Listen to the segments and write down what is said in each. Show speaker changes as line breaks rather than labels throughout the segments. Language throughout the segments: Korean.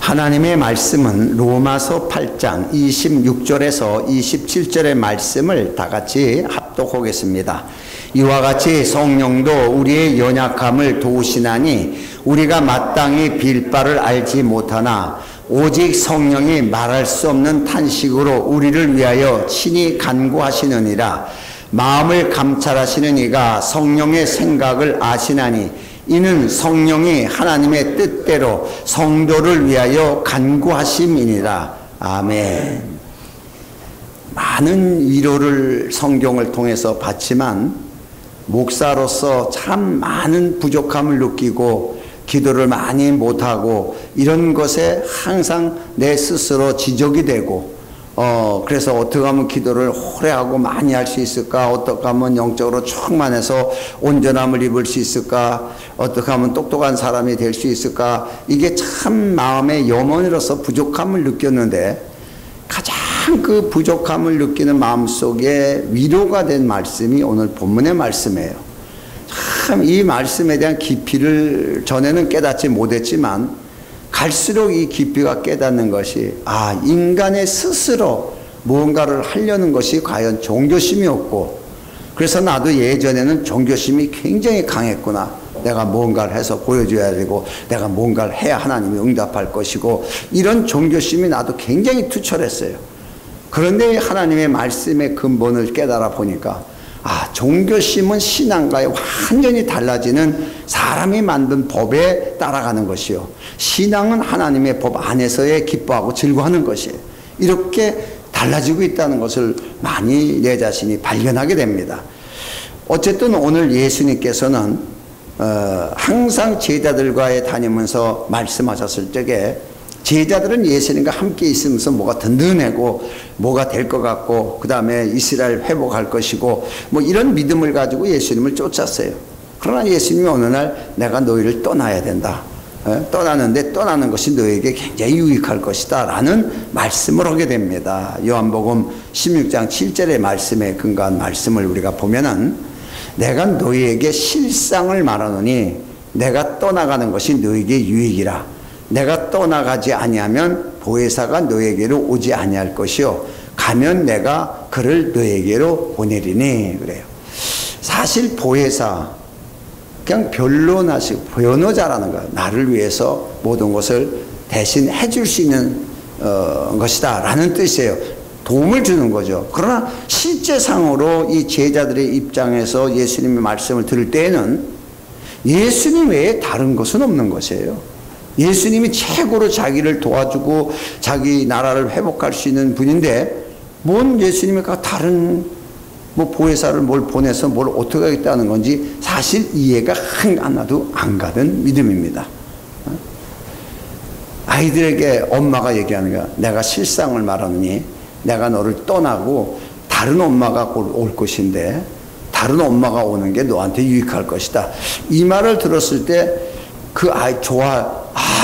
하나님의 말씀은 로마서 8장 26절에서 27절의 말씀을 다 같이 합독하겠습니다. 이와 같이 성령도 우리의 연약함을 도우시나니 우리가 마땅히 빌 바를 알지 못하나 오직 성령이 말할 수 없는 탄식으로 우리를 위하여 친히 간구하시느니라. 마음을 감찰하시는 이가 성령의 생각을 아시나니 이는 성령이 하나님의 뜻대로 성도를 위하여 간구하심이니라. 아멘. 많은 위로를 성경을 통해서 받지만 목사로서 참 많은 부족함을 느끼고 기도를 많이 못하고 이런 것에 항상 내 스스로 지적이 되고 그래서 어떻게 하면 기도를 오래 하고 많이 할 수 있을까? 어떻게 하면 영적으로 충만해서 온전함을 입을 수 있을까? 어떻게 하면 똑똑한 사람이 될 수 있을까? 이게 참 마음의 염원으로서 부족함을 느꼈는데 가장 그 부족함을 느끼는 마음속에 위로가 된 말씀이 오늘 본문의 말씀이에요. 참 이 말씀에 대한 깊이를 전에는 깨닫지 못했지만 갈수록 이 깊이가 깨닫는 것이 인간의 스스로 무언가를 하려는 것이 과연 종교심이었고, 그래서 나도 예전에는 종교심이 굉장히 강했구나. 내가 뭔가를 해서 보여줘야 되고 내가 뭔가를 해야 하나님이 응답할 것이고 이런 종교심이 나도 굉장히 투철했어요. 그런데 하나님의 말씀의 근본을 깨달아 보니까 종교심은 신앙과의 완전히 달라지는 사람이 만든 법에 따라가는 것이요, 신앙은 하나님의 법 안에서의 기뻐하고 즐거워하는 것이에요. 이렇게 달라지고 있다는 것을 많이 내 자신이 발견하게 됩니다. 어쨌든 오늘 예수님께서는 항상 제자들과에 다니면서 말씀하셨을 적에 제자들은 예수님과 함께 있으면서 뭐가 든든하고 뭐가 될 것 같고 그 다음에 이스라엘 회복할 것이고 뭐 이런 믿음을 가지고 예수님을 쫓았어요. 그러나 예수님이 어느 날 내가 너희를 떠나야 된다. 떠나는데 떠나는 것이 너에게 굉장히 유익할 것이다 라는 말씀을 하게 됩니다. 요한복음 16장 7절의 말씀에 근거한 말씀을 우리가 보면은 내가 너희에게 실상을 말하노니 내가 떠나가는 것이 너에게 유익이라. 내가 떠나가지 아니하면 보혜사가 너에게로 오지 아니할 것이요 가면 내가 그를 너에게로 보내리니 그래요. 사실 보혜사 그냥 변론하시고 변호자라는 거예요. 나를 위해서 모든 것을 대신 해줄 수 있는 것이다 라는 뜻이에요. 도움을 주는 거죠. 그러나 실제상으로 이 제자들의 입장에서 예수님의 말씀을 들을 때에는 예수님 외에 다른 것은 없는 것이에요. 예수님이 최고로 자기를 도와주고 자기 나라를 회복할 수 있는 분인데 뭔 예수님이 다른 뭐 보혜사를 뭘 보내서 뭘 어떻게 하겠다는 건지 사실 이해가 하나도 안 가는 믿음입니다. 아이들에게 엄마가 얘기하는 거야. 내가 실상을 말하느니 내가 너를 떠나고 다른 엄마가 올 것인데 다른 엄마가 오는 게 너한테 유익할 것이다. 이 말을 들었을 때 그 아이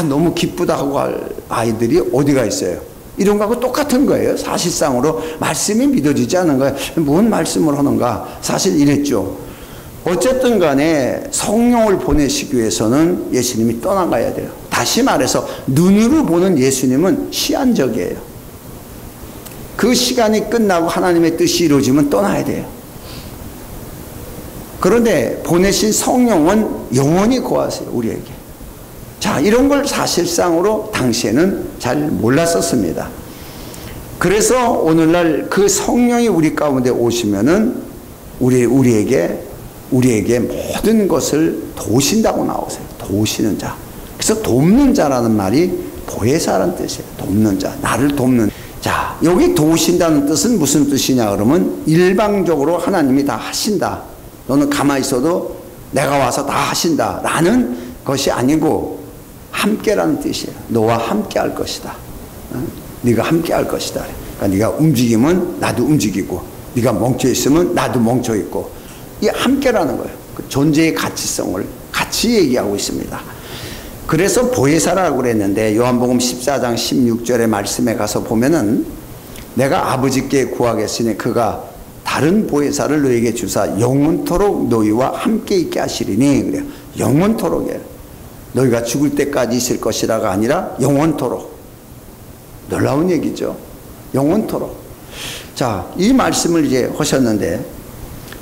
너무 기쁘다 하고 할 아이들이 어디가 있어요? 이런 거하고 똑같은 거예요. 사실상으로 말씀이 믿어지지 않은 거예요. 뭔 말씀을 하는가? 사실 이랬죠. 어쨌든 간에 성령을 보내시기 위해서는 예수님이 떠나가야 돼요. 다시 말해서 눈으로 보는 예수님은 시한적이에요. 그 시간이 끝나고 하나님의 뜻이 이루어지면 떠나야 돼요. 그런데 보내신 성령은 영원히 거하세요. 우리에게. 자, 이런 걸 사실상으로 당시에는 잘 몰랐었습니다. 그래서 오늘날 그 성령이 우리 가운데 오시면은 우리에게 모든 것을 도우신다고 나오세요. 도우시는 자. 그래서 돕는 자라는 말이 보혜사라는 뜻이에요. 돕는 자, 나를 돕는. 자, 여기 도우신다는 뜻은 무슨 뜻이냐 그러면 일방적으로 하나님이 다 하신다. 너는 가만히 있어도 내가 와서 다 하신다 라는 것이 아니고 함께라는 뜻이에요. 너와 함께 할 것이다. 네가 함께 할 것이다. 그러니까 네가 움직이면 나도 움직이고 네가 멈춰 있으면 나도 멈춰 있고 이 함께라는 거예요. 그 존재의 가치성을 같이 얘기하고 있습니다. 그래서 보혜사라고 그랬는데 요한복음 14장 16절의 말씀에 가서 보면은 내가 아버지께 구하겠으니 그가 다른 보혜사를 너에게 주사 영원토록 너희와 함께 있게 하시리니 그래요. 영원토록이에요. 너희가 죽을 때까지 있을 것이라가 아니라 영원토록. 놀라운 얘기죠. 영원토록. 자, 이 말씀을 이제 하셨는데,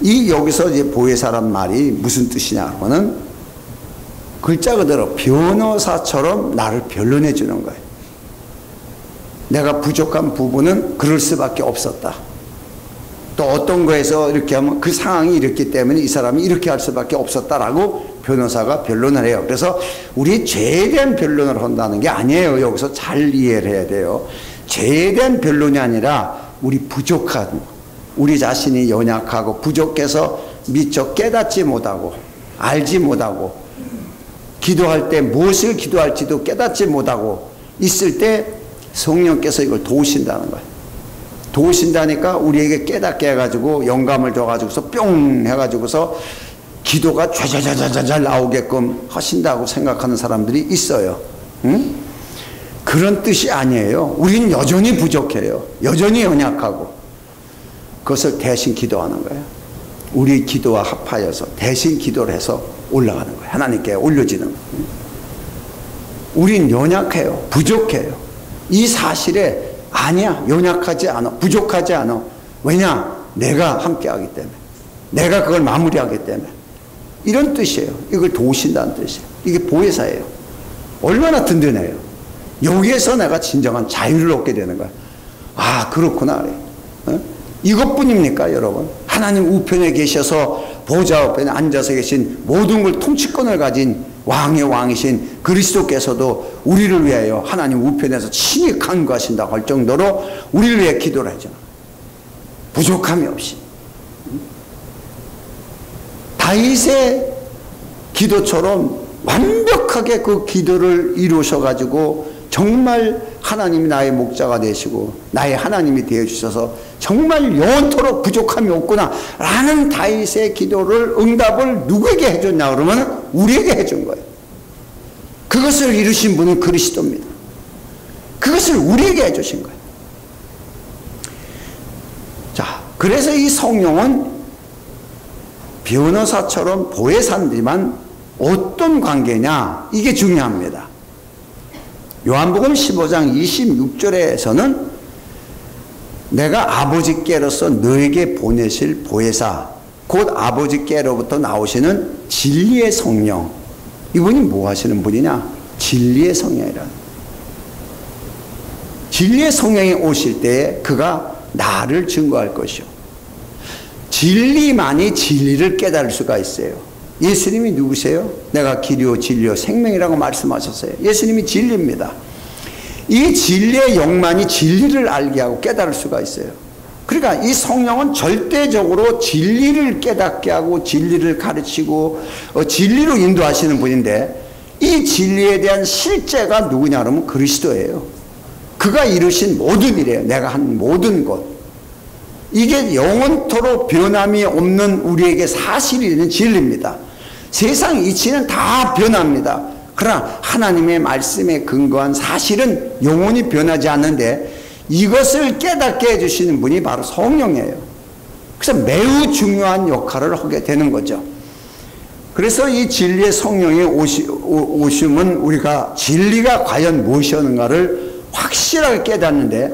이 여기서 이제 보혜사란 말이 무슨 뜻이냐고는 글자 그대로 변호사처럼 나를 변론해 주는 거예요. 내가 부족한 부분은 그럴 수밖에 없었다. 또 어떤 거에서 이렇게 하면 그 상황이 이렇기 때문에 이 사람이 이렇게 할 수밖에 없었다라고 변호사가 변론을 해요. 그래서 우리 죄에 대한 변론을 한다는 게 아니에요. 여기서 잘 이해를 해야 돼요. 죄에 대한 변론이 아니라 우리 부족한, 우리 자신이 연약하고 부족해서 미처 깨닫지 못하고 알지 못하고 기도할 때 무엇을 기도할지도 깨닫지 못하고 있을 때 성령께서 이걸 도우신다는 거예요. 도우신다니까 우리에게 깨닫게 해가지고 영감을 줘가지고서 뿅 해가지고서 기도가 좌자자자자잘 나오게끔 하신다고 생각하는 사람들이 있어요. 응? 그런 뜻이 아니에요. 우리는 여전히 부족해요. 여전히 연약하고 그것을 대신 기도하는 거예요. 우리 기도와 합하여서 대신 기도를 해서 올라가는 거예요. 하나님께 올려지는 거예요. 우린 연약해요. 부족해요. 이 사실에 아니야, 연약하지 않아, 부족하지 않아. 왜냐? 내가 함께하기 때문에, 내가 그걸 마무리하기 때문에. 이런 뜻이에요. 이걸 도우신다는 뜻이에요. 이게 보혜사예요. 얼마나 든든해요. 여기에서 내가 진정한 자유를 얻게 되는 거야. 아, 그렇구나. 어? 이것뿐입니까, 여러분? 하나님 우편에 계셔서 보좌 우편에 앉아서 계신 모든 걸 통치권을 가진 왕의 왕이신 그리스도께서도 우리를 위하여 하나님 우편에서 친히 간구하신다고 할 정도로 우리를 위해 기도를 하죠. 부족함이 없이. 다윗의 기도처럼 완벽하게 그 기도를 이루셔가지고 정말 하나님이 나의 목자가 되시고 나의 하나님이 되어주셔서 정말 영원토록 부족함이 없구나 라는 다윗의 기도를 응답을 누구에게 해줬냐 그러면 우리에게 해준 거예요. 그것을 이루신 분은 그리스도입니다. 그것을 우리에게 해주신 거예요. 자, 그래서 이 성령은 변호사처럼 보혜사인지만 어떤 관계냐 이게 중요합니다. 요한복음 15장 26절에서는 내가 아버지께로서 너에게 보내실 보혜사 곧 아버지께로부터 나오시는 진리의 성령, 이분이 뭐 하시는 분이냐? 진리의 성령이라. 진리의 성령이 오실 때에 그가 나를 증거할 것이요. 진리만이 진리를 깨달을 수가 있어요. 예수님이 누구세요? 내가 길이요 진리요 생명이라고 말씀하셨어요. 예수님이 진리입니다. 이 진리의 영만이 진리를 알게 하고 깨달을 수가 있어요. 그러니까 이 성령은 절대적으로 진리를 깨닫게 하고 진리를 가르치고 진리로 인도하시는 분인데 이 진리에 대한 실제가 누구냐 그러면 그리스도예요. 그가 이루신 모든 일이에요. 내가 한 모든 것. 이게 영원토록 변함이 없는 우리에게 사실이 있는 진리입니다. 세상 이치는 다 변합니다. 그러나 하나님의 말씀에 근거한 사실은 영원히 변하지 않는데 이것을 깨닫게 해주시는 분이 바로 성령이에요. 그래서 매우 중요한 역할을 하게 되는 거죠. 그래서 이 진리의 성령이 오심은 우리가 진리가 과연 무엇이었는가를 확실하게 깨닫는데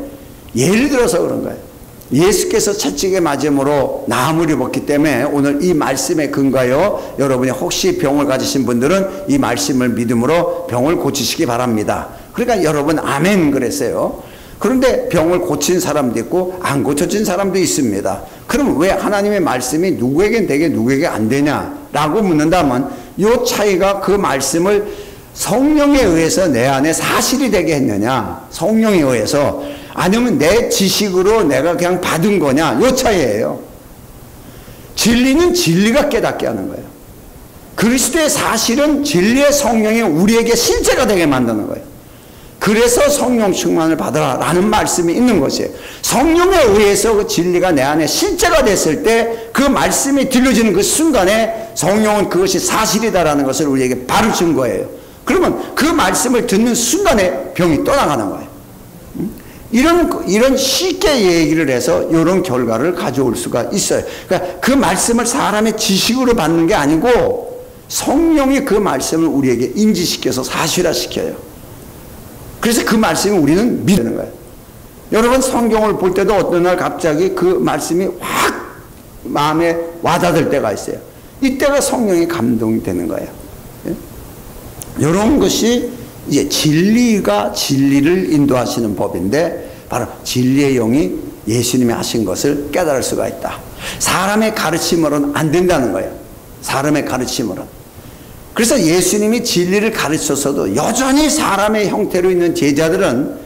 예를 들어서 그런 거예요. 예수께서 채찍에 맞음으로 나무를 입었기 때문에 오늘 이 말씀에 근거하여 여러분이 혹시 병을 가지신 분들은 이 말씀을 믿음으로 병을 고치시기 바랍니다. 그러니까 여러분 아멘 그랬어요. 그런데 병을 고친 사람도 있고 안 고쳐진 사람도 있습니다. 그럼 왜 하나님의 말씀이 누구에겐 되게 누구에게 안 되냐라고 묻는다면 이 차이가 그 말씀을 성령에 의해서 내 안에 사실이 되게 했느냐, 성령에 의해서, 아니면 내 지식으로 내가 그냥 받은 거냐, 이 차이예요. 진리는 진리가 깨닫게 하는 거예요. 그리스도의 사실은 진리의 성령이 우리에게 실제가 되게 만드는 거예요. 그래서 성령 충만을 받으라 라는 말씀이 있는 것이에요. 성령에 의해서 그 진리가 내 안에 실제가 됐을 때 그 말씀이 들려지는 그 순간에 성령은 그것이 사실이다라는 것을 우리에게 바로 증거해요. 그러면 그 말씀을 듣는 순간에 병이 떠나가는 거예요. 이런 쉽게 얘기를 해서 이런 결과를 가져올 수가 있어요. 그러니까 그 말씀을 사람의 지식으로 받는 게 아니고 성령이 그 말씀을 우리에게 인지시켜서 사실화시켜요. 그래서 그 말씀이 우리는 믿는 거예요. 여러분 성경을 볼 때도 어떤 날 갑자기 그 말씀이 확 마음에 와닿을 때가 있어요. 이때가 성령이 감동이 되는 거예요. 이런 것이 이제 진리가 진리를 인도하시는 법인데, 바로 진리의 영이 예수님이 하신 것을 깨달을 수가 있다. 사람의 가르침으로는 안 된다는 거예요. 사람의 가르침으로는. 그래서 예수님이 진리를 가르쳐서도 여전히 사람의 형태로 있는 제자들은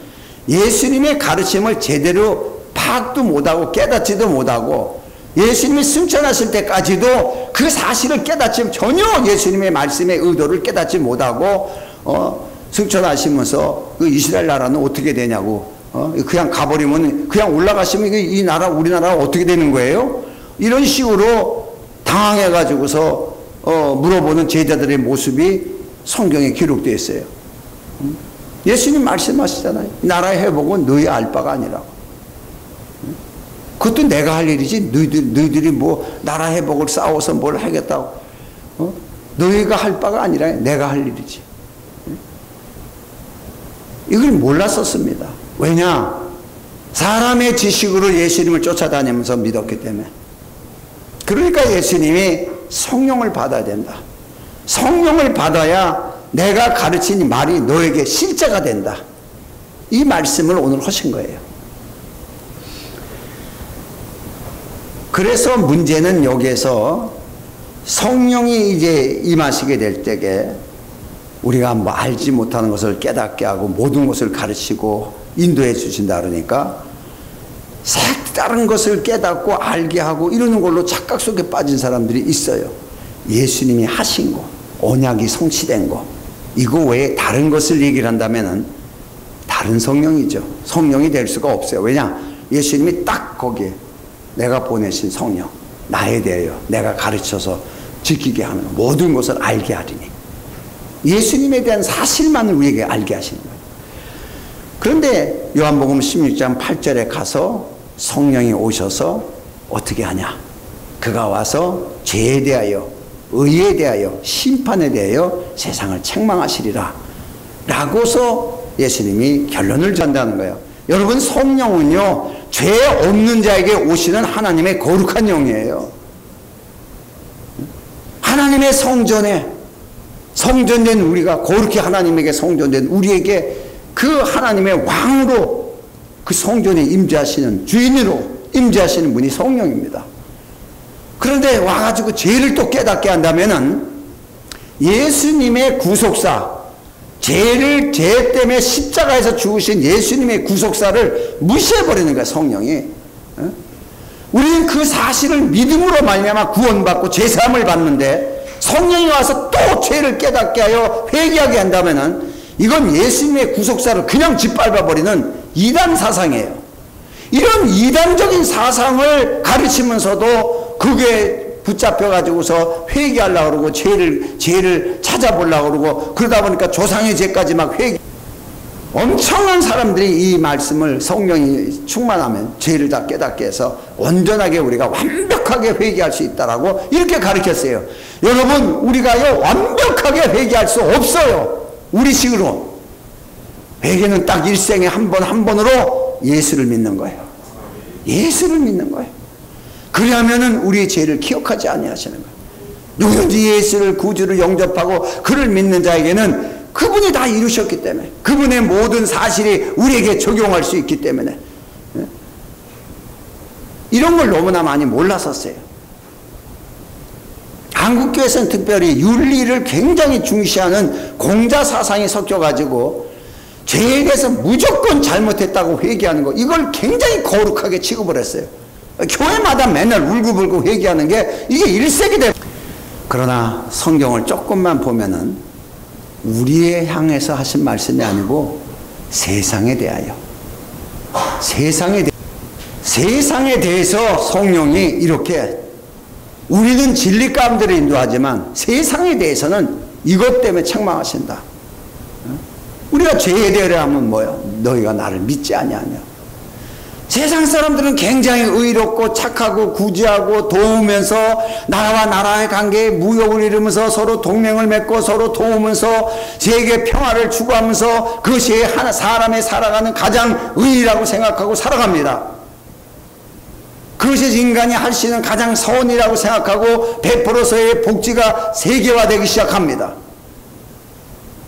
예수님의 가르침을 제대로 파악도 못하고 깨닫지도 못하고, 예수님이 승천하실 때까지도 그 사실을 깨닫지, 전혀 예수님의 말씀의 의도를 깨닫지 못하고 승천하시면서 그 이스라엘 나라는 어떻게 되냐고, 그냥 가버리면, 그냥 올라가시면 이 나라, 우리나라가 어떻게 되는 거예요? 이런 식으로 당황해가지고서 물어보는 제자들의 모습이 성경에 기록되어 있어요. 예수님 말씀하시잖아요. 나라의 회복은 너희 알 바가 아니라고. 그것도 내가 할 일이지, 너희들이 뭐 나라 회복을 싸워서 뭘 하겠다고. 너희가 할 바가 아니라 내가 할 일이지. 이걸 몰랐었습니다. 왜냐? 사람의 지식으로 예수님을 쫓아다니면서 믿었기 때문에. 그러니까 예수님이 성령을 받아야 된다. 성령을 받아야 내가 가르친 말이 너에게 실제가 된다. 이 말씀을 오늘 하신 거예요. 그래서 문제는 여기에서 성령이 이제 임하시게 될 때에 우리가 뭐 알지 못하는 것을 깨닫게 하고 모든 것을 가르치고 인도해 주신다 그러니까 색다른 것을 깨닫고 알게 하고 이러는 걸로 착각 속에 빠진 사람들이 있어요. 예수님이 하신 거, 언약이 성취된 거, 이거 외에 다른 것을 얘기를 한다면은 다른 성령이죠. 성령이 될 수가 없어요. 왜냐? 예수님이 딱 거기에 내가 보내신 성령, 나에 대하여 내가 가르쳐서 지키게 하는 모든 것을 알게 하리니, 예수님에 대한 사실만을 우리에게 알게 하시는 거예요. 그런데 요한복음 16장 8절에 가서 성령이 오셔서 어떻게 하냐? 그가 와서 죄에 대하여, 의에 대하여, 심판에 대하여 세상을 책망하시리라 라고서 예수님이 결론을 전한다는 거예요. 여러분, 성령은요, 죄 없는 자에게 오시는 하나님의 거룩한 영이에요. 하나님의 성전에 성전된 우리가, 거룩히 하나님에게 성전된 우리에게 그 하나님의 왕으로 그 성전에 임재하시는, 주인으로 임재하시는 분이 성령입니다. 그런데 와가지고 죄를 또 깨닫게 한다면은 예수님의 구속사, 죄 때문에 십자가에서 죽으신 예수님의 구속사를 무시해버리는 거야, 성령이. 우리는 그 사실을 믿음으로 말미암아 구원받고 죄사함을 받는데, 성령이 와서 또 죄를 깨닫게 하여 회개하게 한다면은 이건 예수님의 구속사를 그냥 짓밟아버리는 이단 사상이에요. 이런 이단적인 사상을 가르치면서도 그게 붙잡혀가지고서 회개하려고 그러고 죄를 찾아보려고 그러고, 그러다 보니까 조상의 죄까지 막 엄청난 사람들이 이 말씀을 성령이 충만하면 죄를 다 깨닫게 해서 온전하게 우리가 완벽하게 회개할 수 있다라고 이렇게 가르쳤어요. 여러분, 우리가요 완벽하게 회개할 수 없어요. 우리식으로. 회개는 딱 일생에 한 번으로 예수를 믿는 거예요. 예수를 믿는 거예요. 그러면은 우리의 죄를 기억하지 아니하시는 거예요. 누구든지 예수를 구주를 영접하고 그를 믿는 자에게는 그분이 다 이루셨기 때문에, 그분의 모든 사실이 우리에게 적용할 수 있기 때문에, 이런 걸 너무나 많이 몰랐었어요. 한국교회에서는 특별히 윤리를 굉장히 중시하는 공자 사상이 섞여가지고 죄에 대해서 무조건 잘못했다고 회개하는 거, 이걸 굉장히 거룩하게 취급을 했어요. 교회마다 맨날 울고불고 회개하는 게 이게 일색이 돼. 그러나 성경을 조금만 보면은 우리에 향해서 하신 말씀이 아니고 세상에 대하여, 세상에 대해서 성령이 이렇게, 우리는 진리 가운데로 인도하지만 세상에 대해서는 이것 때문에 책망하신다. 우리가 죄에 대하여 하면 뭐야? 너희가 나를 믿지 아니하냐. 세상 사람들은 굉장히 의롭고 착하고 구제하고 도우면서 나라와 나라의 관계에 무역을 이루면서 서로 동맹을 맺고 서로 도우면서 세계 평화를 추구하면서 그것이 하나 사람의 살아가는 가장 의의라고 생각하고 살아갑니다. 그것이 인간이 할 수 있는 가장 선이라고 생각하고 베풀어서의 복지가 세계화되기 시작합니다.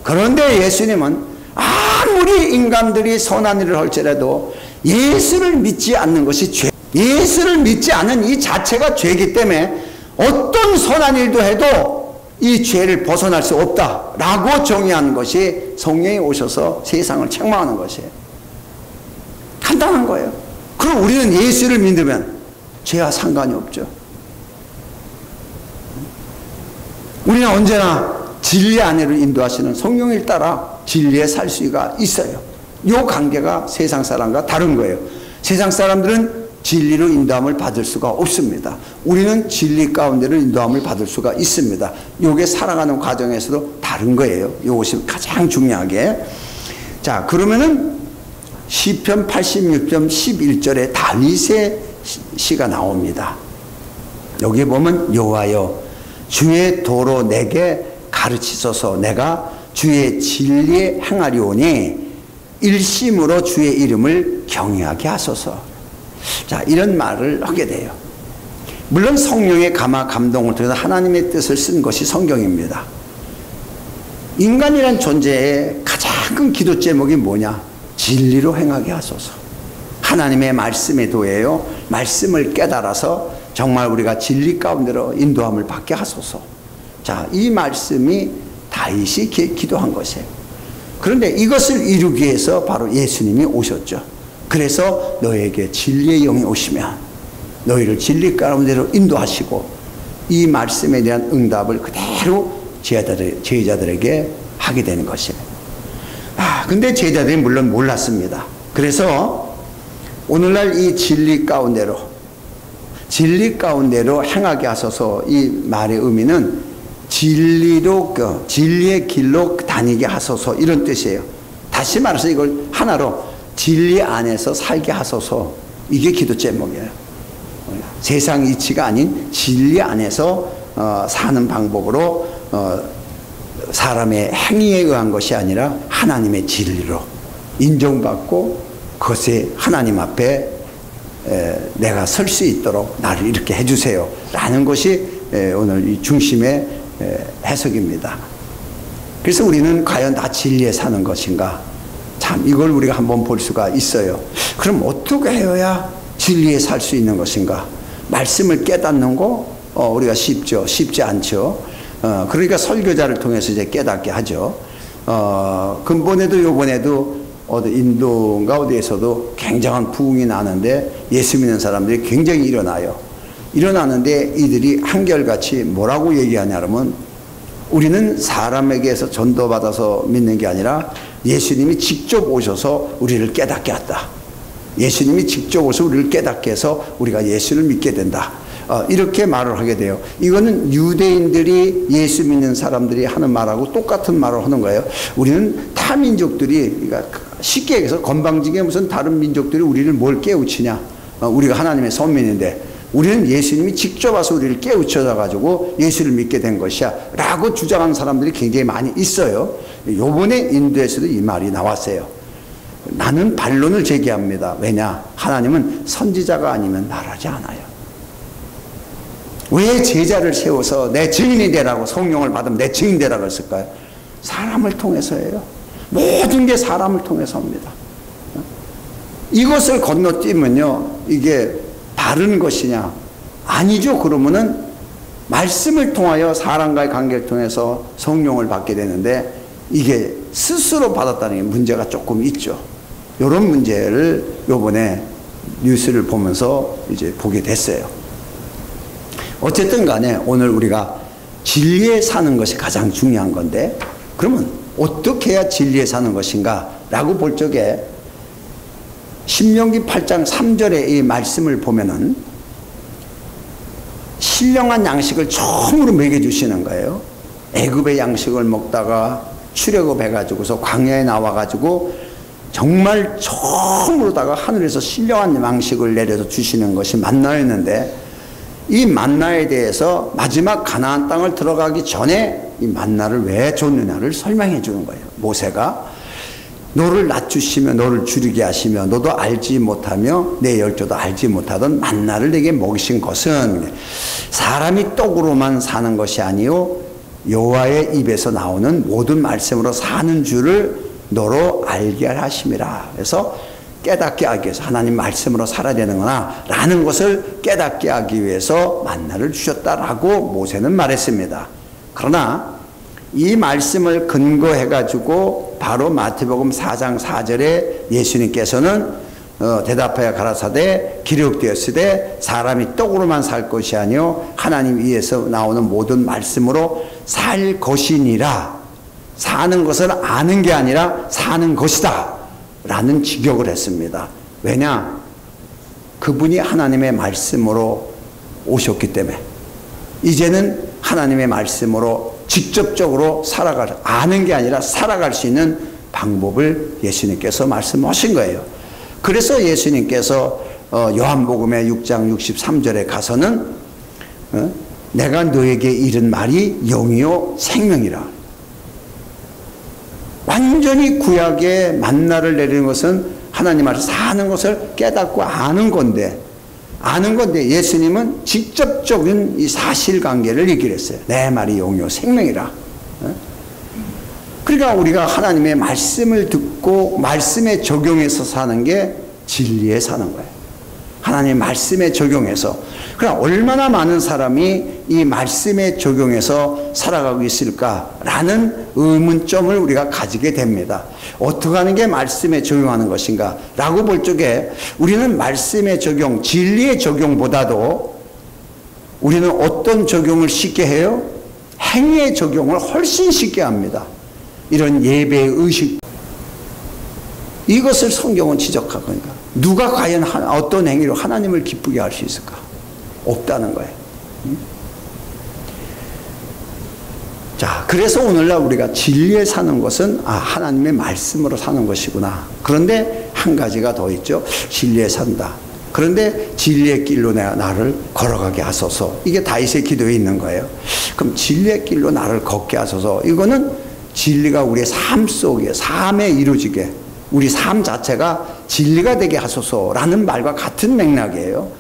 그런데 예수님은 아무리 인간들이 선한 일을 할지라도 예수를 믿지 않는 것이 죄, 예수를 믿지 않는 이 자체가 죄이기 때문에 어떤 선한 일도 해도 이 죄를 벗어날 수 없다라고 정의하는 것이 성령이 오셔서 세상을 책망하는 것이에요. 간단한 거예요. 그럼 우리는 예수를 믿으면 죄와 상관이 없죠. 우리는 언제나 진리 안으로 인도하시는 성령을 따라 진리에 살 수가 있어요. 이 관계가 세상 사람과 다른 거예요. 세상 사람들은 진리로 인도함을 받을 수가 없습니다. 우리는 진리 가운데로 인도함을 받을 수가 있습니다. 이게 살아가는 과정에서도 다른 거예요. 이것이 가장 중요하게. 자, 그러면은 시편 86편 11절에 다윗의 시가 나옵니다. 여기 보면 여호와여 주의 도로 내게 가르치소서 내가 주의 진리에 행하리오니 일심으로 주의 이름을 경외하게 하소서. 자, 이런 말을 하게 돼요. 물론 성령의 감화 감동을 통해서 하나님의 뜻을 쓴 것이 성경입니다. 인간이란 존재의 가장 큰 기도 제목이 뭐냐? 진리로 행하게 하소서. 하나님의 말씀에 도해요. 말씀을 깨달아서 정말 우리가 진리 가운데로 인도함을 받게 하소서. 자, 이 말씀이 다윗이 기도한 것이에요. 그런데 이것을 이루기 위해서 바로 예수님이 오셨죠. 그래서 너에게 진리의 영이 오시면 너희를 진리 가운데로 인도하시고 이 말씀에 대한 응답을 그대로 제자들에게 하게 되는 것이에요. 근데 제자들이 물론 몰랐습니다. 그래서 오늘날 이 진리 가운데로 행하게 하소서, 이 말의 의미는 진리의 길로 다니게 하소서, 이런 뜻이에요. 다시 말해서 이걸 하나로 진리 안에서 살게 하소서, 이게 기도 제목이에요. 세상 이치가 아닌 진리 안에서 사는 방법으로 사람의 행위에 의한 것이 아니라 하나님의 진리로 인정받고 그것에 하나님 앞에 내가 설 수 있도록 나를 이렇게 해주세요 라는 것이 오늘 이 중심의 해석입니다. 그래서 우리는 과연 다 진리에 사는 것인가? 참 이걸 우리가 한번 볼 수가 있어요. 그럼 어떻게 해야 진리에 살 수 있는 것인가? 말씀을 깨닫는 거 우리가 쉽지 않죠. 그러니까 설교자를 통해서 이제 깨닫게 하죠. 근본에도 요번에도 인도인가 어디에서도 굉장한 부흥이 나는데 예수 믿는 사람들이 굉장히 일어나는데 이들이 한결같이 뭐라고 얘기하냐면 우리는 사람에게서 전도받아서 믿는 게 아니라 예수님이 직접 오셔서 우리를 깨닫게 했다. 예수님이 직접 오셔서 우리를 깨닫게 해서 우리가 예수를 믿게 된다. 이렇게 말을 하게 돼요. 이거는 유대인들이 예수 믿는 사람들이 하는 말하고 똑같은 말을 하는 거예요. 우리는 타 민족들이, 그러니까 쉽게 얘기해서 건방지게 무슨 다른 민족들이 우리를 뭘 깨우치냐. 우리가 하나님의 선민인데 우리는 예수님이 직접 와서 우리를 깨우쳐가지고 예수를 믿게 된 것이야 라고 주장하는 사람들이 굉장히 많이 있어요. 요번에 인도에서도 이 말이 나왔어요. 나는 반론을 제기합니다. 왜냐? 하나님은 선지자가 아니면 말하지 않아요. 왜 제자를 세워서 내 증인이 되라고, 성령을 받으면 내 증인 되라고 했을까요? 사람을 통해서예요. 모든 게 사람을 통해서 합니다. 이것을 건너뛰면요, 이게 바른 것이냐? 아니죠. 그러면은 말씀을 통하여 사람과의 관계를 통해서 성령을 받게 되는데 이게 스스로 받았다는 게 문제가 조금 있죠. 이런 문제를 요번에 뉴스를 보면서 이제 보게 됐어요. 어쨌든 간에 오늘 우리가 진리에 사는 것이 가장 중요한 건데, 그러면 어떻게 해야 진리에 사는 것인가 라고 볼 적에 신명기 8장 3절의 이 말씀을 보면은 신령한 양식을 처음으로 먹여주시는 거예요. 애굽의 양식을 먹다가 출애굽해가지고서 광야에 나와가지고 정말 처음으로다가 하늘에서 신령한 양식을 내려서 주시는 것이 만나였는데, 이 만나에 대해서 마지막 가나안 땅을 들어가기 전에 이 만나를 왜 줬느냐를 설명해 주는 거예요. 모세가 너를 낮추시며 너를 줄이게 하시며 너도 알지 못하며 내 열조도 알지 못하던 만나를 내게 먹이신 것은 사람이 떡으로만 사는 것이 아니요 여호와의 입에서 나오는 모든 말씀으로 사는 줄을 너로 알게 하심이라. 그래서 깨닫게 하기 위해서 하나님 말씀으로 살아야 되는구나 라는 것을 깨닫게 하기 위해서 만나를 주셨다라고 모세는 말했습니다. 그러나 이 말씀을 근거해 가지고 바로 마태복음 4장 4절에 예수님께서는 대답하여 가라사대 기록되었으되 사람이 떡으로만 살 것이 아니요 하나님 위에서 나오는 모든 말씀으로 살 것이니라. 사는 것을 아는 게 아니라 사는 것이다 라는 직역을 했습니다. 왜냐? 그분이 하나님의 말씀으로 오셨기 때문에 이제는 하나님의 말씀으로 직접적으로 아는 게 아니라 살아갈 수 있는 방법을 예수님께서 말씀하신 거예요. 그래서 예수님께서 요한복음의 6장 63절에 가서는 내가 너에게 이른 말이 영이요 생명이라. 완전히 구약의 만나를 내리는 것은 하나님 앞에서 사는 것을 깨닫고 아는 건데 예수님은 직접적인 이 사실관계를 얘기를 했어요. 내 말이 영이요 생명이라. 그러니까 우리가 하나님의 말씀을 듣고 말씀에 적용해서 사는 게 진리에 사는 거예요. 하나님의 말씀에 적용해서. 그러나 얼마나 많은 사람이 이 말씀에 적용해서 살아가고 있을까라는 의문점을 우리가 가지게 됩니다. 어떻게 하는 게 말씀에 적용하는 것인가 라고 볼 적에 우리는 말씀의 적용, 진리의 적용보다도 우리는 어떤 적용을 쉽게 해요? 행위의 적용을 훨씬 쉽게 합니다. 이런 예배의 의식, 이것을 성경은 지적하고 있다. 누가 과연 어떤 행위로 하나님을 기쁘게 할 수 있을까? 없다는 거예요. 자, 그래서 오늘날 우리가 진리에 사는 것은 하나님의 말씀으로 사는 것이구나. 그런데 한 가지가 더 있죠. 진리에 산다. 그런데 진리의 길로 나를 걸어가게 하소서. 이게 다윗의 기도에 있는 거예요. 그럼 진리의 길로 나를 걷게 하소서. 이거는 진리가 우리의 삶 속에, 삶에 이루어지게, 우리 삶 자체가 진리가 되게 하소서라는 말과 같은 맥락이에요.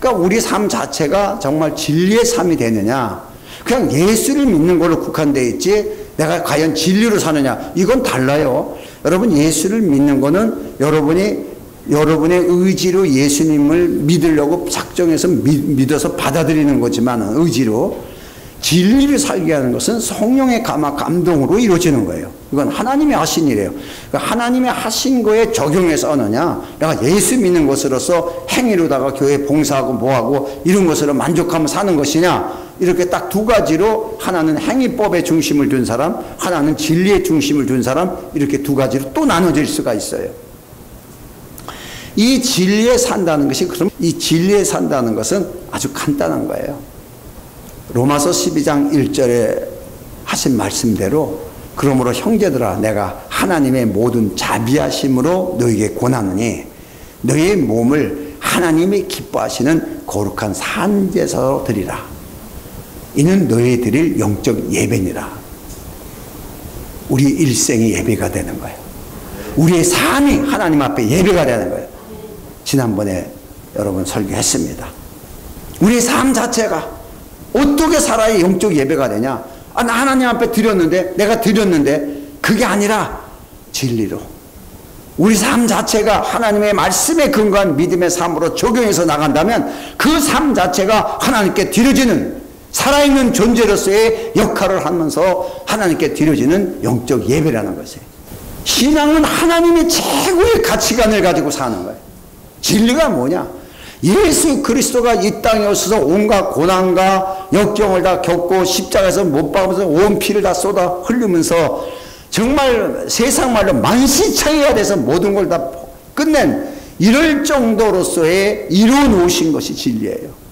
그러니까 우리 삶 자체가 정말 진리의 삶이 되느냐, 그냥 예수를 믿는 걸로 국한되어 있지 내가 과연 진리로 사느냐, 이건 달라요. 여러분, 예수를 믿는 거는 여러분의 의지로 예수님을 믿으려고 작정해서 믿어서 받아들이는 거지만, 의지로 진리를 살게 하는 것은 성령의 감동으로 이루어지는 거예요. 이건 하나님이 하신 일이에요. 그러니까 하나님이 하신 거에 적용해서 하느냐, 내가 예수 믿는 것으로서 행위로다가 교회 봉사하고 뭐하고 이런 것으로 만족하며 사는 것이냐, 이렇게 딱 두 가지로, 하나는 행위법에 중심을 둔 사람, 하나는 진리에 중심을 둔 사람, 이렇게 두 가지로 또 나눠질 수가 있어요. 이 진리에 산다는 것이, 그럼 이 진리에 산다는 것은 아주 간단한 거예요. 로마서 12장 1절에 하신 말씀대로, 그러므로 형제들아 내가 하나님의 모든 자비하심으로 너에게 권하노니 너의 몸을 하나님이 기뻐하시는 거룩한 산제사로 드리라. 이는 너희 드릴 영적 예배니라. 우리 일생이 예배가 되는 거예요. 우리의 삶이 하나님 앞에 예배가 되는 거예요. 지난번에 여러분 설교했습니다. 우리의 삶 자체가 어떻게 살아야 영적 예배가 되냐? 나 하나님 앞에 드렸는데, 내가 드렸는데, 그게 아니라 진리로. 우리 삶 자체가 하나님의 말씀에 근거한 믿음의 삶으로 적용해서 나간다면 그 삶 자체가 하나님께 드려지는, 살아있는 존재로서의 역할을 하면서 하나님께 드려지는 영적 예배라는 것이에요. 신앙은 하나님의 최고의 가치관을 가지고 사는 거예요. 진리가 뭐냐? 예수 그리스도가 이 땅에 오셔서 온갖 고난과 역경을 다 겪고 십자가에서 못 박으면서 온 피를 다 쏟아 흘리면서 정말 세상 말로 만시창이가 돼서 모든 걸 다 끝낸, 이럴 정도로서의 이루어 놓으신 것이 진리예요.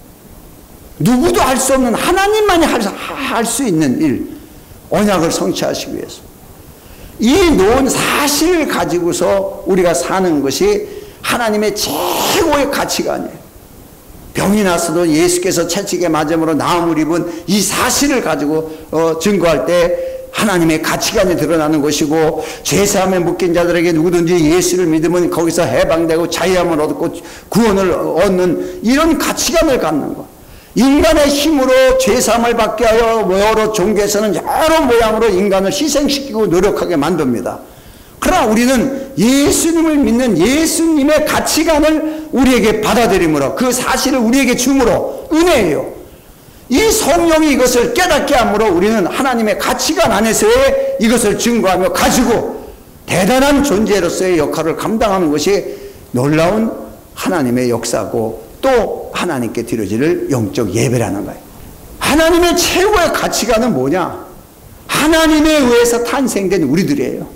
누구도 할 수 없는, 하나님만이 할 수 있는 일, 언약을 성취하시기 위해서. 이 놓은 사실을 가지고서 우리가 사는 것이 하나님의 최고의 가치관이에요. 병이 났어도 예수께서 채찍에 맞음으로 나음을 입은 이 사실을 가지고 증거할 때 하나님의 가치관이 드러나는 것이고, 죄사함에 묶인 자들에게 누구든지 예수를 믿으면 거기서 해방되고 자유함을 얻고 구원을 얻는 이런 가치관을 갖는 것. 인간의 힘으로 죄사함을 받게 하여 여러 종교에서는 여러 모양으로 인간을 희생시키고 노력하게 만듭니다. 그러나 우리는 예수님을 믿는 예수님의 가치관을 우리에게 받아들임으로, 그 사실을 우리에게 줌으로, 은혜예요. 이 성령이 이것을 깨닫게 함으로 우리는 하나님의 가치관 안에서의 이것을 증거하며 가지고 대단한 존재로서의 역할을 감당하는 것이 놀라운 하나님의 역사고, 또 하나님께 드려질 영적 예배라는 거예요. 하나님의 최고의 가치관은 뭐냐? 하나님에 의해서 탄생된 우리들이에요.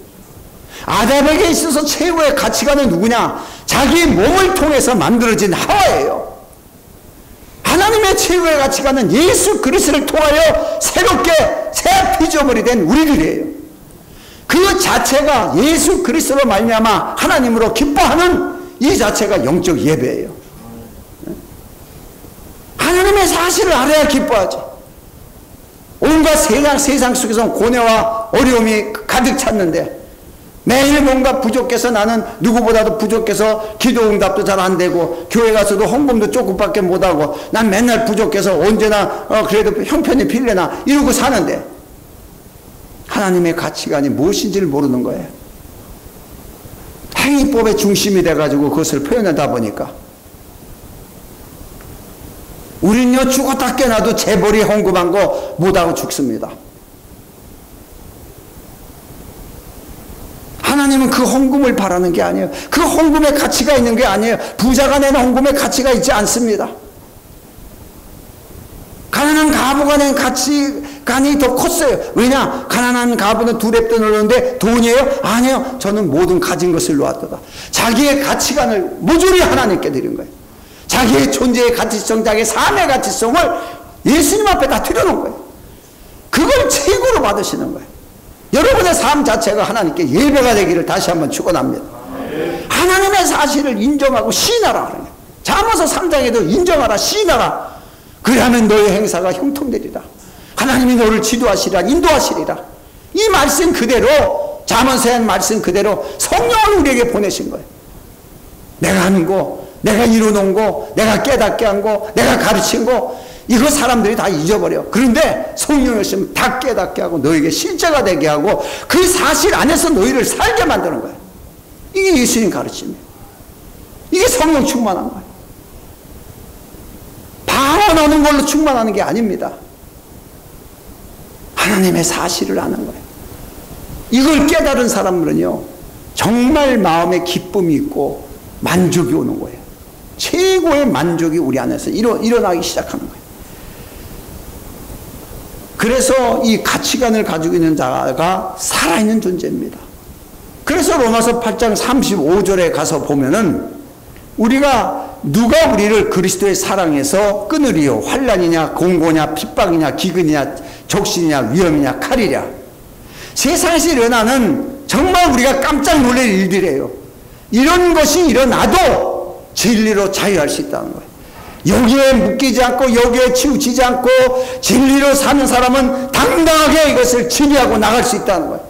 아담에게 있어서 최고의 가치관은 누구냐? 자기 몸을 통해서 만들어진 하와예요. 하나님의 최고의 가치관은 예수 그리스도를 통하여 새롭게 새 피조물이 된 우리들이에요. 그 자체가 예수 그리스도로 말미암아 하나님으로 기뻐하는 이 자체가 영적 예배예요. 하나님의 사실을 알아야 기뻐하지. 온갖 세상 속에서 고뇌와 어려움이 가득 찼는데, 매일 뭔가 부족해서, 나는 누구보다도 부족해서 기도 응답도 잘 안 되고, 교회 가서도 헌금도 조금밖에 못하고, 난 맨날 부족해서 언제나 그래도 형편이 빌려나 이러고 사는데, 하나님의 가치관이 무엇인지를 모르는 거예요. 행위법의 중심이 돼가지고 그것을 표현하다 보니까 우린요, 죽었다 깨나도 재벌이 헌금한 거 못하고 죽습니다. 하나님은 그 헌금을 바라는 게 아니에요. 그 헌금의 가치가 있는 게 아니에요. 부자가 내는 헌금의 가치가 있지 않습니다. 가난한 가부가 낸 가치관이 더 컸어요. 왜냐? 가난한 가부는 두 랩도 넣었는데 돈이에요? 아니에요. 저는 모든 가진 것을 놓았도다. 자기의 가치관을 모조리 하나님께 드린 거예요. 자기의 존재의 가치성, 자기의 삶의 가치성을 예수님 앞에 다 드려놓은 거예요. 그걸 최고로 받으시는 거예요. 여러분의 삶 자체가 하나님께 예배가 되기를 다시 한번 축원합니다. 하나님의 사실을 인정하고 시인하라 하는 거예요. 잠언서 3장에도 인정하라, 시인하라. 그러면 너의 행사가 형통되리라. 하나님이 너를 지도하시리라, 인도하시리라. 이 말씀 그대로, 잠언서의 말씀 그대로 성령을 우리에게 보내신 거예요. 내가 하는 거, 내가 이루어놓은 거, 내가 깨닫게 한 거, 내가 가르친 거, 이거 사람들이 다 잊어버려. 그런데 성령이 오시면 다 깨닫게 하고 너에게 실제가 되게 하고 그 사실 안에서 너희를 살게 만드는 거예요. 이게 예수님 가르침이에요. 이게 성령 충만한 거예요. 방언하는 걸로 충만하는 게 아닙니다. 하나님의 사실을 아는 거예요. 이걸 깨달은 사람들은요, 정말 마음에 기쁨이 있고 만족이 오는 거예요. 최고의 만족이 우리 안에서 일어나기 시작하는 거예요. 그래서 이 가치관을 가지고 있는 자가 살아있는 존재입니다. 그래서 로마서 8장 35절에 가서 보면은 우리가 누가 우리를 그리스도의 사랑에서 끊으리요? 환난이냐 공고냐 핍박이냐 기근이냐 적신이냐 위험이냐 칼이냐. 세상에서 일어나는 정말 우리가 깜짝 놀랄 일들이에요. 이런 것이 일어나도 진리로 자유할 수 있다는 거예요. 여기에 묶이지 않고 여기에 치우치지 않고 진리로 사는 사람은 당당하게 이것을 지배하고 나갈 수 있다는 거예요.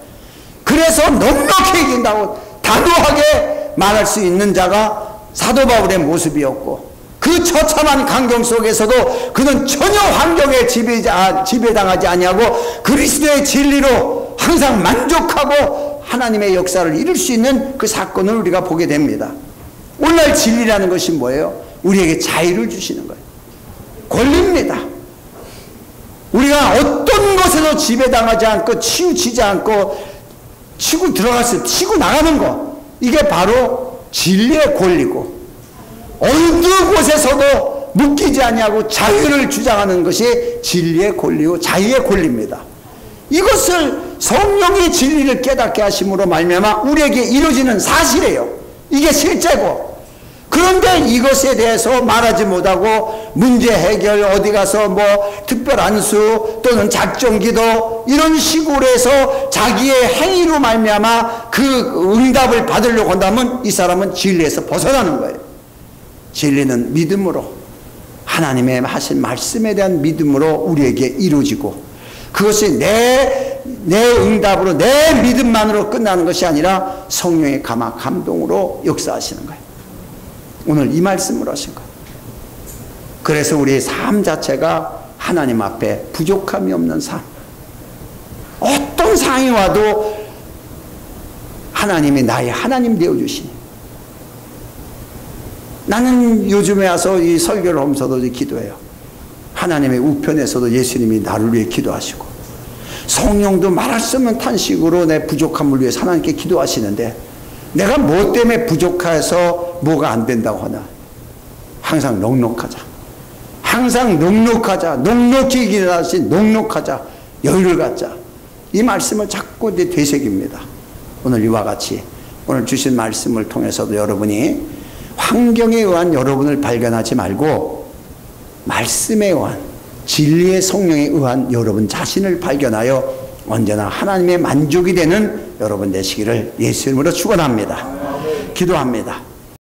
그래서 넉넉히 이긴다고 단호하게 말할 수 있는 자가 사도 바울의 모습이었고, 그 처참한 환경 속에서도 그는 전혀 환경에 지배당하지 아니하고 그리스도의 진리로 항상 만족하고 하나님의 역사를 이룰 수 있는 그 사건을 우리가 보게 됩니다. 오늘날 진리라는 것이 뭐예요? 우리에게 자유를 주시는 거예요. 권리입니다. 우리가 어떤 것에도 지배당하지 않고 치우치지 않고 치고 들어가서 치고 나가는 것, 이게 바로 진리의 권리고, 어느 곳에서도 묶이지 아니하고 자유를 주장하는 것이 진리의 권리요 자유의 권리입니다. 이것을 성령의 진리를 깨닫게 하심으로 말미암아 우리에게 이루어지는 사실이에요. 이게 실제고, 그런데 이것에 대해서 말하지 못하고 문제 해결, 어디 가서 뭐 특별 안수 또는 작정 기도 이런 식으로 해서 자기의 행위로 말미암아 그 응답을 받으려고 한다면 이 사람은 진리에서 벗어나는 거예요. 진리는 믿음으로, 하나님의 하신 말씀에 대한 믿음으로 우리에게 이루어지고, 그것이 내 응답으로, 내 믿음만으로 끝나는 것이 아니라 성령의 감동으로 역사하시는 거예요. 오늘 이 말씀을 하신 거예요. 그래서 우리의 삶 자체가 하나님 앞에 부족함이 없는 삶. 어떤 상황이 와도 하나님이 나의 하나님 되어주시니. 나는 요즘에 와서 이 설교를 하면서도 기도해요. 하나님의 우편에서도 예수님이 나를 위해 기도하시고, 성령도 말할 수 없는 탄식으로 내 부족함을 위해서 하나님께 기도하시는데, 내가 뭐 때문에 부족해서 뭐가 안 된다고 하나? 항상 넉넉하자. 항상 넉넉하자. 넉넉히 기도하시 넉넉하자. 여유를 갖자. 이 말씀을 자꾸 이제 되새깁니다. 오늘 이와 같이 오늘 주신 말씀을 통해서도 여러분이 환경에 의한 여러분을 발견하지 말고 말씀에 의한, 진리의 성령에 의한 여러분 자신을 발견하여 언제나 하나님의 만족이 되는 여러분 되시기를 예수 이름으로 축원합니다. 기도합니다.